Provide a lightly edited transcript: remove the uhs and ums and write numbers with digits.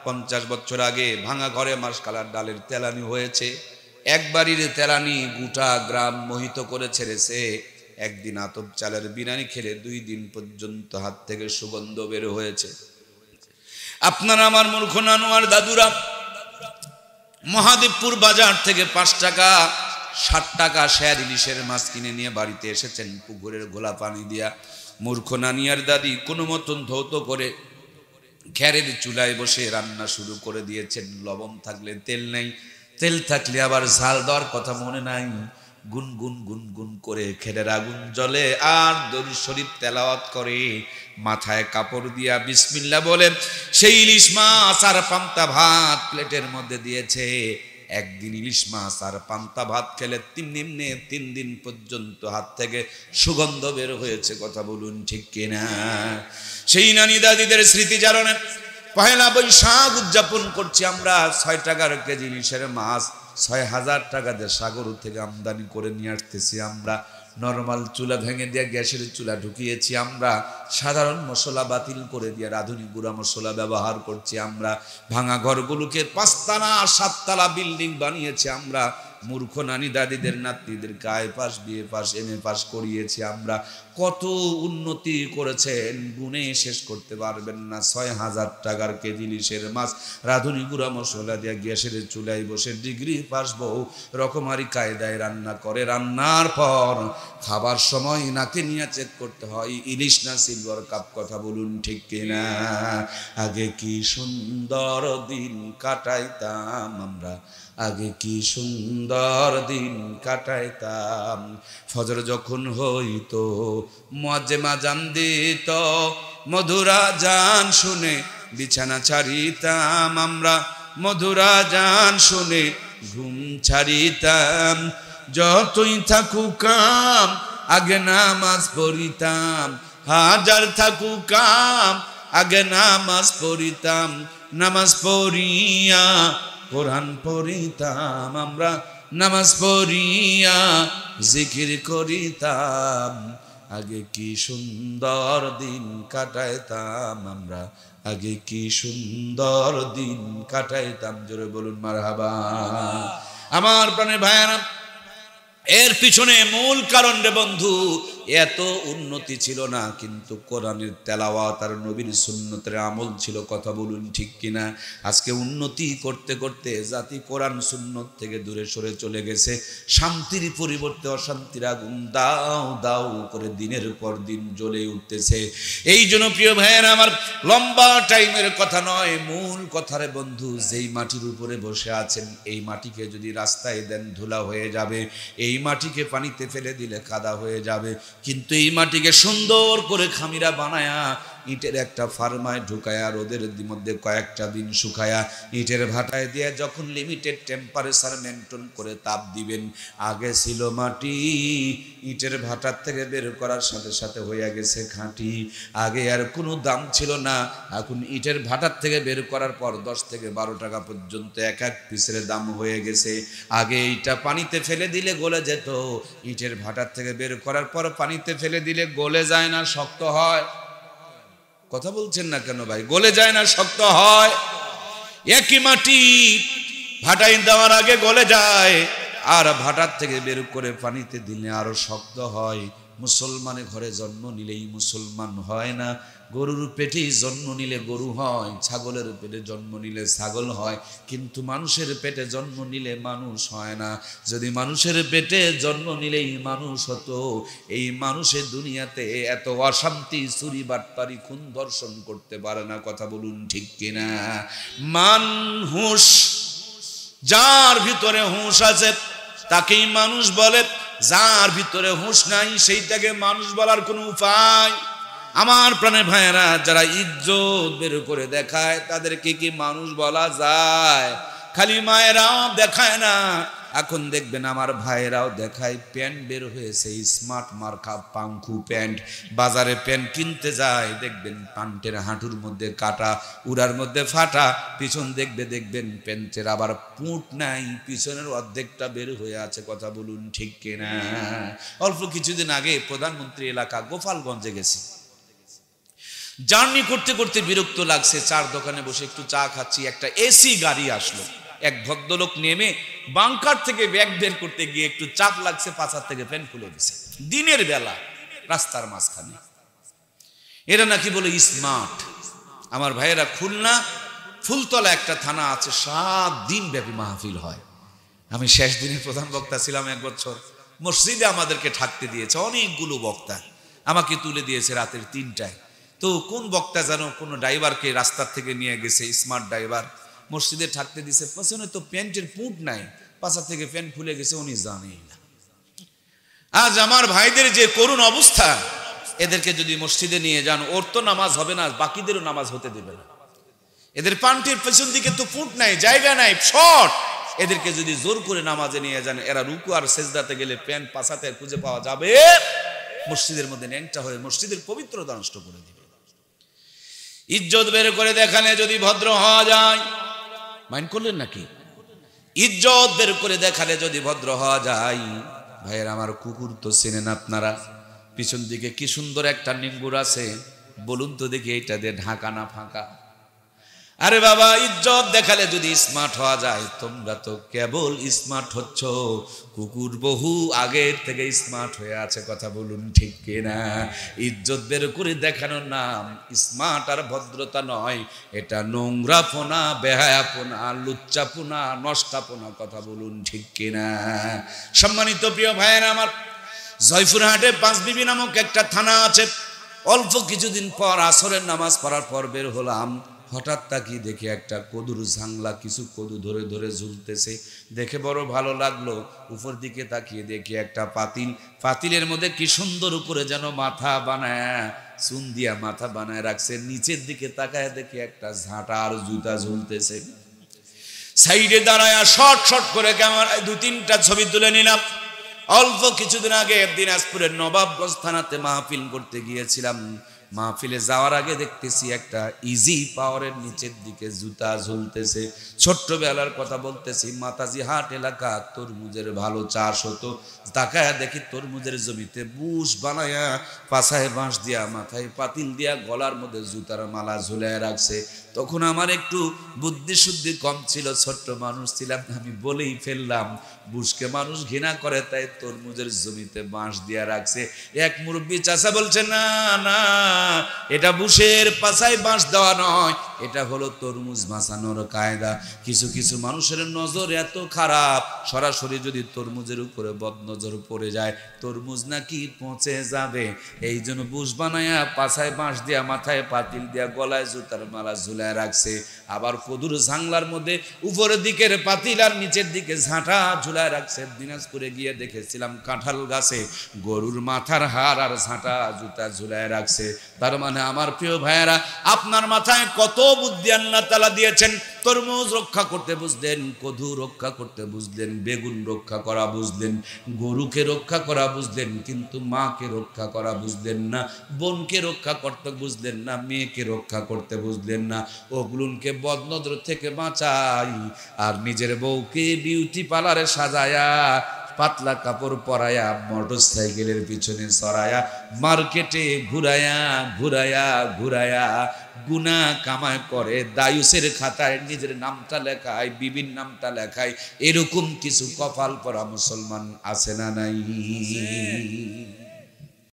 50 বছর আগে ভাঙা ঘরে মাসকালার ডালের তেলানি হয়েছে, একবারের তেলানি গোটা গ্রাম মোহিত করে ছেড়েছে। একদিন আতপ চালের বিরিয়ানি খেলে 2 দিন পর্যন্ত হাত থেকে সুগন্ধ বের হয়েছে। আপনারা আমার মূর্খ নানু আর দাদুরা মহাদেবপুর বাজার থেকে 5 টাকা 60 টাকা শেয়ার ইলিশের মাছ কিনে নিয়ে বাড়িতে এসেছেন পুকুরের ঘোলা পানি দিয়া। মূর্খ নানি আর দাদি কোনো মতন ধৌত করে ঘেরের চুলায় বসে রান্না শুরু করে দিয়েছেন। লবণ থাকলে তেল নেই, তেল থাকলে আবার ঝাল দেওয়ার কথা মনে নাই। গুনগুন গুনগুন করে খেরের আগুন জ্বলে আর দরুদ শরীফ তেলাওয়াত করে, মাথায় কাপড় দিয়া বিসমিল্লাহ বলে সেই ইলিশ মাছ আর পান্তা ভাত প্লেটের মধ্যে দিয়েছে। একদিন ইলিশ মাছ আর পান্তা ভাত খেলে 3 দিন পর্যন্ত হাত থেকে সুগন্ধ বের হয়েছে। কথা বলুন ঠিক কিনা? সেই নানি দাদিদের স্মৃতিচারণে পহেলা বৈশাখ উদযাপন করছি আমরা। 6 টাকার কেজি ইলিশের মাছ 6000 টাকা দিয়ে সাগর থেকে আমদানি করে নিয়ে আসতেছি আমরা। নরমাল চুলা ভেঙে দিয়ে গ্যাসের চুলা ঢুকিয়েছি আমরা। সাধারণ মশলা বাতিল করে দিয়ে আধুনিক গুঁড়া মশলা ব্যবহার করছি আমরা। ভাঙা ঘরগুলোকে 5 তলা 7 তলা বিল্ডিং বানিয়েছি আমরা। মূর্খ নানি দাদিদের নাতনিদের গায়ে পাশ বিয়ে পাশ এমএ পাশ করিয়েছি আমরা। কত উন্নতি করেছেন গুণে শেষ করতে পারবেন না। 6000 টাকার কেজি ইলিশের মাছ রাঁধুনি গুঁড়া মশলা দিয়ে গ্যাসের চুলায় বসে ডিগ্রি পাস বউ রকমারি কায়দায় রান্না করে। রান্নার পর খাবার সময় নাকে নিয়ে চেক করতে হয় ইলিশ না সিলভার কাপ। কথা বলুন ঠিক কিনা? আগে কি সুন্দর দিন কাটাইতাম আমরা, আগে কি সুন্দর দিন কাটাইতাম। ফজর যখন হইতো মুয়াজ্জিন আযান দিত, মধুরা জান শুনে বিছানা ছাড়িতাম আমরা। মধুরা জান শুনে ঘুম ছাড়িতাম। যতই থাকুক কাম আগে নামাজ পড়িতাম, হাজার থাকুক কাম আগে নামাজ পড়িতাম। নামাজ পড়িয়া কোরআন পড়িতাম আমরা, নামাজ পড়িয়া জিকির করিতাম। আগে কি সুন্দর দিন কাটাইতাম আমরা, আগে কি সুন্দর দিন কাটাইতাম। জোরে বলুন মারহাবা। আমার প্রাণের ভাইয়েরা, এর পিছনে মূল কারণ রে বন্ধু, এত উন্নতি ছিল না কিন্তু কোরআনের তেলাওয়াত আর নবীর সুন্নতের আমল ছিল। কথা বলুন ঠিক কিনা? আজকে উন্নতি করতে করতে জাতি কোরআন সুন্নত থেকে দূরে সরে চলে গেছে। শান্তির পরিবর্তে অশান্তির আগুন দাও দাও করে দিনের পর দিন জ্বলে উঠতেছে। এই জন্য প্রিয় ভাইয়েরা আমার, লম্বা টাইমের কথা নয়, মূল কথা রে বন্ধু। যেই মাটির উপরে বসে আছেন এই মাটিকে যদি রাস্তায় দেন ধুলা হয়ে যাবে, এই মাটিকে পানিতে ফেলে দিলে কাদা হয়ে যাবে। কিন্তু এই মাটিকে সুন্দর করে খামিরা বানায়া ইটের একটা ফার্মায় ঢুকায়া রোদের মধ্যে কয়েকটা দিন শুকায়া ইটের ভাটায় দিয়ে যখন লিমিটেড টেম্পারেচার মেনটেন করে তাপ দিবেন, আগে ছিল মাটি, ইটের ভাটার থেকে বের করার সাথে সাথে হয়ে গেছে খাঁটি। আগে আর কোনো দাম ছিল না, এখন ইটের ভাটার থেকে বের করার পর 10 থেকে 12 টাকা পর্যন্ত এক এক পিসের দাম হয়ে গেছে। আগে এইটা পানিতে ফেলে দিলে গলে যেত, ইটের ভাটার থেকে বের করার পর পানিতে ফেলে দিলে গলে যায় না, শক্ত হয়। কথা বলছেন না কেন ভাই? গলে যায় না, শক্ত হয়। একই মাটি ভাটায় দেওয়ার আগে গলে যায়, আর ভাটার থেকে বের করে পানিতে দিলে আরো শক্ত হয়। মুসলমানের ঘরে জন্ম নিলেই মুসলমান হয় না, গরুর পেটে জন্ম নিলে গরু হয়, ছাগলের পেটে জন্ম নিলে ছাগল হয়, কিন্তু মানুষের পেটে জন্ম নিলে মানুষ হয় না। যদি মানুষের পেটে জন্ম নিলেই মানুষ হতো, এই মানুষের দুনিয়াতে এত অশান্তি, চুরি বাটপারি খুন ধর্ষণ করতে পারে না। কথা বলুন ঠিক কিনা? মানুষ, যার ভিতরে হুঁশ আছে তাকেই মানুষ বলে, যার ভিতরে হুঁশ নাই সেইটাকে মানুষ বলার কোনো উপায়। আমার প্রাণের ভাইয়েরা, যারা ইজ্জত বের করে দেখায় তাদেরকে কি মানুষ বলা যায়? খালি মায়েরাও দেখায় না, এখন দেখবেন আমার ভাইয়েরাও দেখায়। প্যান্ট বের হয়েছে স্মার্ট মার্কা পাঙ্খু প্যান্ট, বাজারে প্যান্ট কিনতে যায় দেখবেন প্যান্টের হাঁটুর মধ্যে কাটা, উড়ার মধ্যে ফাটা, পিছন দেখবেন প্যান্টের আবার পুঁট নাই, পিছনের অর্ধেকটা বের হয়ে আছে। কথা বলুন ঠিক কিনা? অল্প কিছুদিন আগে প্রধানমন্ত্রী এলাকা গোপালগঞ্জে গেছি, জার্নি করতে করতে বিরক্ত লাগছে, চার দোকানে বসে একটু চা খাচ্ছি, একটা এসি গাড়ি আসলো। এক ভদ্রলোক নেমে বাংকার থেকে ব্যাগ বের করতে গিয়ে একটু চাপ লাগছে, পাছার থেকে ফ্যান খুলে দিছে দিনের বেলা রাস্তার মাঝখানে। এরা নাকি বলে স্মার্ট। আমার ভাইয়েরা, খুলনা ফুলতলা একটা থানা আছে, 7 দিন ব্যাপী মাহফিল হয়। আমি শেষ দিনের প্রধান বক্তা ছিলাম এক বছর। মসজিদে আমাদেরকে থাকতে দিয়েছে অনেকগুলো বক্তা, আমাকে তুলে দিয়েছে রাতের 3টায়। তো কোন বক্তা জানো কোন ড্রাইভারকে রাস্তার থেকে নিয়ে গেছে, স্মার্ট ড্রাইভার, মসজিদে থাকতে দিছে। পেছনে তো প্যান্টের পুট নাই, পাশা থেকে প্যান্ট খুলে গেছে, উনি জানেই না। আজ আমার ভাইদের যে করুণ অবস্থা, এদেরকে যদি মসজিদে নিয়ে যান, ওর তো নামাজ হবে না, বাকিদেরও নামাজ হতে দেবে না। এদের প্যান্টের পেছন দিকে তো ফুট নাই, জায়গা নাই, শর্ট। এদেরকে যদি জোর করে নামাজে নিয়ে যান, এরা রুকু আর সেজদাতে গেলে প্যান্ট পাছাতে খুঁজে পাওয়া যাবে, মসজিদের মধ্যে ন্যাংটা হয়ে মসজিদের পবিত্রতা নষ্ট করে দিবে। ইজ্জত বের করে দেখালে যদি ভদ্র হওয়া যায়, মাইন্ড করলেন নাকি? ইজ্জত বের করে দেখালে যদি ভদ্র হওয়া যায়, ভাইয়ের আমার, কুকুর তো চেনেন আপনারা, পিছন দিকে কি সুন্দর একটা নিঙ্গুর আছে, বলুন তো দেখি এইটা দিয়ে ঢাকা না ফাঁকা? আরে বাবা, ইজ্জত দেখালে যদি স্মার্ট হওয়া যায়, তোমরা তো কেবল স্মার্ট হচ্ছ, কুকুর বহু আগের থেকে স্মার্ট হয়ে আছে, কথা বলুন ঠিক কিনা? ইজ্জত বের করে দেখানোর নাম স্মার্ট আর ভদ্রতা নয়, এটা নোংরাপনা, বেহায়াপনা, লুচ্চাপনা, নষ্টাপনা, কথা বলুন ঠিক কিনা? সম্মানিত প্রিয় ভাইয়েরা আমার, জয়পুরহাটে 5 বিবি নামক একটা থানা আছে। অল্প কিছুদিন পর আসরের নামাজ পড়ার পর বের হলাম, হঠাৎ তাকিয়ে দেখে একটা কদুর ঝাংলা, কিছু কদু ধরে ধরে ঝুলতেছে, দেখে বড় ভালো লাগলো। উপর দিকে তাকিয়ে দেখি একটা পাতিল, পাতিলের মধ্যে কি সুন্দর উপরে যেন মাথা বানায়, চুন দিয়া মাথা বানায় রাখছে। নিচের দিকে তাকায় দেখি একটা ঝাঁটা আর জুতা ঝুলতেছে। সাইডে দাঁড়ায় শর্ট শর্ট করে ক্যামেরায় 2-3টা ছবি তুলে নিলাম। অল্প কিছুদিন আগে দিনাজপুরের নবাবগঞ্জ থানাতে মাহফিল করতে গিয়েছিলাম। মাহফিলে যাওয়ার আগে দেখতেছি একটা ইজি পাওয়ারের নিচের দিকে জুতা ঝুলতেছে। ছোট্টবেলার কথা বলতেছি, মাতাজি হাট এলাকা তরমুজের ভালো চাষ হতো। তাকায়া দেখি তরমুজের জমিতে বুশ বানায়া, পাছায় বাঁশ দিয়া, মাথায় পাতিল দিয়া, গলার মধ্যে জুতার মালা ঝুলায় রাখছে। তখন আমার একটু বুদ্ধি শুদ্ধি কম ছিল, ছোট্ট মানুষ ছিলাম, আমি বলেই ফেললাম, বুশকে মানুষ ঘৃণা করে, তাই তরমুজের জমিতে বাঁশ দিয়া রাখছে। এক মুরব্বী চাচা বলছে, না না, এটা বুশের পাছায় বাঁশ দেওয়া নয়, এটা হলো তরমুজ বাঁচানোর কায়দা। কিছু কিছু মানুষের নজর এত খারাপ, সরাসরি যদি তরমুজের উপরে বদনজর পড়ে যায়, তরমুজ নাকি পচে যাবে। এই জন্য বুশ বানায়া, পাছায় বাঁশ দিয়া, মাথায় পাতিল দিয়া, গলায় জুতার মালা ঝুলায় রাখছে। আবার কদুর ঝাংলার মধ্যে উপরের দিকের পাতিল আর নিচের দিকে ঝাঁটা ঝুলায় রাখছে। দিনাজপুরে গিয়ে দেখেছিলাম কাঁঠাল গাছে গরুর মাথার হার আর ঝাঁটা জুতা ঝুলায় রাখছে। তার মানে আমার প্রিয় ভাইয়েরা, আপনার মাথায় কত বুদ্ধি আল্লাহ তাআলা দিয়েছেন। তরমুজ রক্ষা করতে বুঝলেন, কদু রক্ষা করতে বুঝলেন, বেগুন রক্ষা করা বুঝলেন, গরুকে রক্ষা করা বুঝলেন, কিন্তু মাকে রক্ষা করা বুঝলেন না, বোনকে রক্ষা করতে বুঝলেন না, মেয়েকে রক্ষা করতে বুঝলেন না। ওগুলোকে বদনজর থেকে বাঁচাই, আর নিজের বউকে বিউটি পার্লারে সাজায়া, পাতলা কাপড় পরায়া, মোটর সাইকেলের পিছনে চড়ায়া, মার্কেটে ঘুরায়া ঘুরায়া ঘুরায়া গুনাহ কামাই করে, দায়ুসের খাতায় নিজের নামটা লেখায়, বিবির নামটা লেখায়। এরকম কিছু কপাল পরা মুসলমান আছে না নাই?